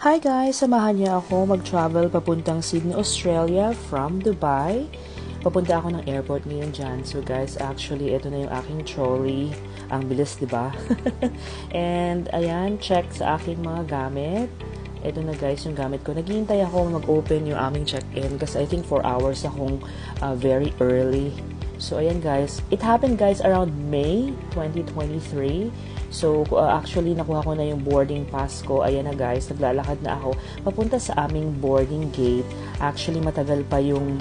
Hi guys! Samahan niyo ako mag-travel papuntang Sydney, Australia from Dubai. Papunta ako ng airport ngayon dyan. So guys, actually, ito na yung aking trolley. Ang bilis, di ba? And ayan, check sa aking mga gamit. Ito na guys yung gamit ko. Naghihintay ako mag-open yung aming check-in kasi I think 4 hours akong very early. So ayan guys, it happened guys around May 2023. So actually nakuha ko na yung boarding pass ko. Ayan na guys, naglalakad na ako papunta sa aming boarding gate. Actually matagal pa yung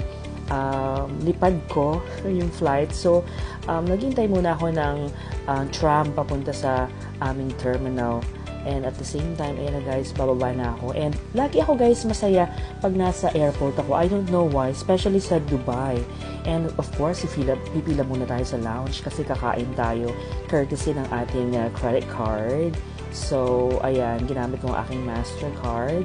lipad ko, yung flight. So naghintay muna ako ng tram papunta sa aming terminal. And at the same time, ayan na guys, bababa na ako. And lagi ako guys masaya pag nasa airport ako. I don't know why, especially sa Dubai. And of course, pipila muna tayo sa lounge kasi kakain tayo courtesy ng ating credit card. So, ayan, ginamit ko ang aking MasterCard.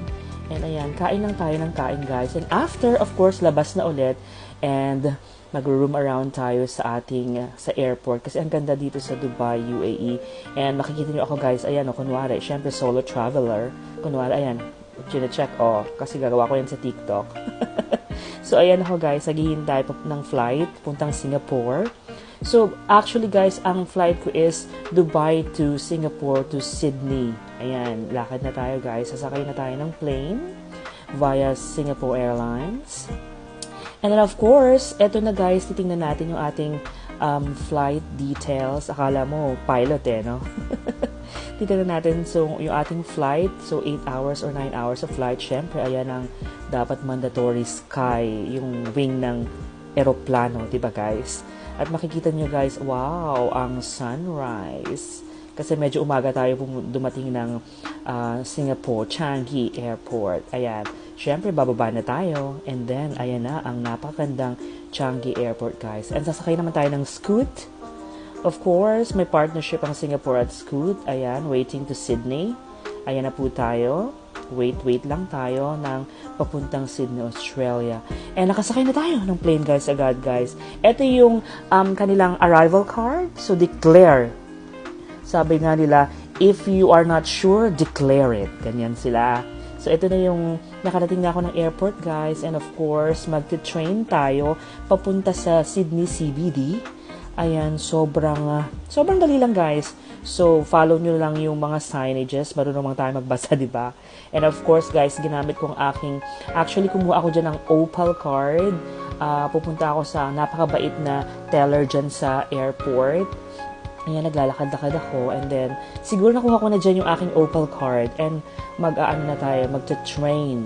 And ayan, kain lang tayo ng kain guys. And after, of course, labas na ulit. And mag-room around tayo sa ating sa airport kasi ang ganda dito sa Dubai, UAE. And makikita niyo ako guys, ayan o, kunwari, syempre solo traveler. Kunwari, ayan, chine-check, kasi gagawa ko yan sa TikTok. So, ayan ako guys, naghihintay ng flight, puntang Singapore. So, actually guys, ang flight ko is Dubai to Singapore to Sydney. Ayan, lakad na tayo guys, sasakay na tayo ng plane via Singapore Airlines. And then of course, eto na guys, titingnan natin yung ating flight details. Akala mo, pilot no? Titingnan natin yung ating flight. So, 8 hours or 9 hours of flight. Syempre, ayan ang dapat mandatory sky, yung wing ng eroplano, diba guys? At makikita nyo guys, wow, ang sunrise. Kasi medyo umaga tayo dumating ng Singapore, Changi Airport. Ayan. Siyempre, bababa na tayo. And then, ayan na, ang napakagandang Changi Airport, guys. And sasakay naman tayo ng Scoot. Of course, may partnership ang Singapore at Scoot. Ayan, waiting to Sydney. Ayan na po tayo. Wait lang tayo ng papuntang Sydney, Australia. And nakasakay na tayo ng plane, guys, agad, guys. Ito yung kanilang arrival card. So, declare. Sabi nga nila, if you are not sure, declare it. Ganyan sila. So, ito na yung nakarating na ako ng airport, guys. And of course, magte-train tayo papunta sa Sydney CBD. Ayan, sobrang dali lang, guys. So, follow nyo lang yung mga signages. Marunong tayo magbasa, di ba? And of course, guys, ginamit ko ang actually, kumuha ako dyan ng Opal card. Pupunta ako sa napakabait na teller dyan sa airport. Ayan, naglalakad-lakad ako. And then, siguro nakuha ko na dyan yung aking Opal card. And magta-train.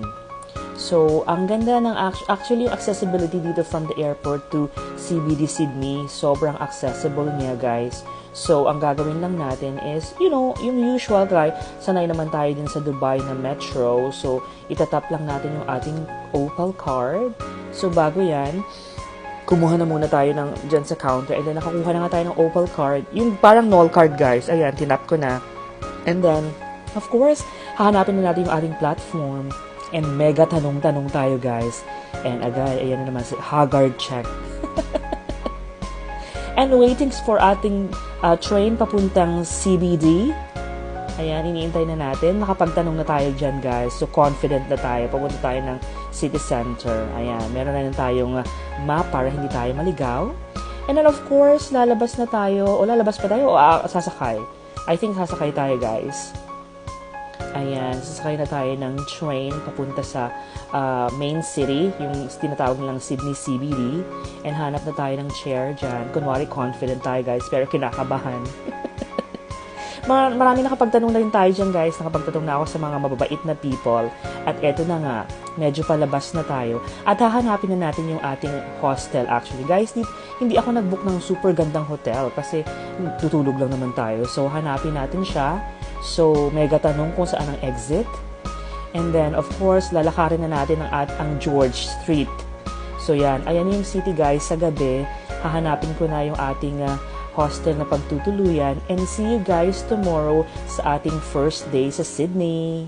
So, ang ganda ng actually yung accessibility dito from the airport to CBD Sydney. Sobrang accessible niya, guys. So, ang gagawin lang natin is, yung usual, sanay naman tayo din sa Dubai na metro. So, itatap lang natin yung ating Opal card. So, bago yan, kumuha na muna tayo dyan sa counter. And then, nakakuha na nga tayo ng Opal card. Yung parang Knoll card, guys. Ayan, tinap ko na. And then, of course, hahanapin na natin yung ating platform. And mega tanong-tanong tayo, guys. And agad, ayan na naman, Haggard check. And waiting for ating train papuntang CBD. Ayan, iniintay na natin. Nakapagtanong na tayo dyan, guys. So, confident na tayo. Papunta tayo ng city center. Ayan, meron na tayong map para hindi tayo maligaw. And then, of course, lalabas na tayo. O lalabas pa tayo o sasakay? I think sasakay tayo, guys. Ayan, sasakay na tayo ng train papunta sa main city, yung tinatawag nilang Sydney CBD. And hanap na tayo ng chair dyan. Kunwari, confident tayo, guys, pero kinakabahan. Marami nakapagtanong na rin tayo dyan, guys. Nakapagtanong na ako sa mga mababait na people. At eto na nga, medyo palabas na tayo. At hahanapin na natin yung ating hostel, actually. Guys, hindi ako nag-book ng super gandang hotel kasi tutulog lang naman tayo. So, hanapin natin siya. So, mega tanong kung saan ang exit. And then, of course, lalakarin na natin ang George Street. So, yan. Ayan yung city, guys. Sa gabi, hahanapin ko na yung ating hostel na pagtutuluyan. And see you guys tomorrow sa ating first day sa Sydney.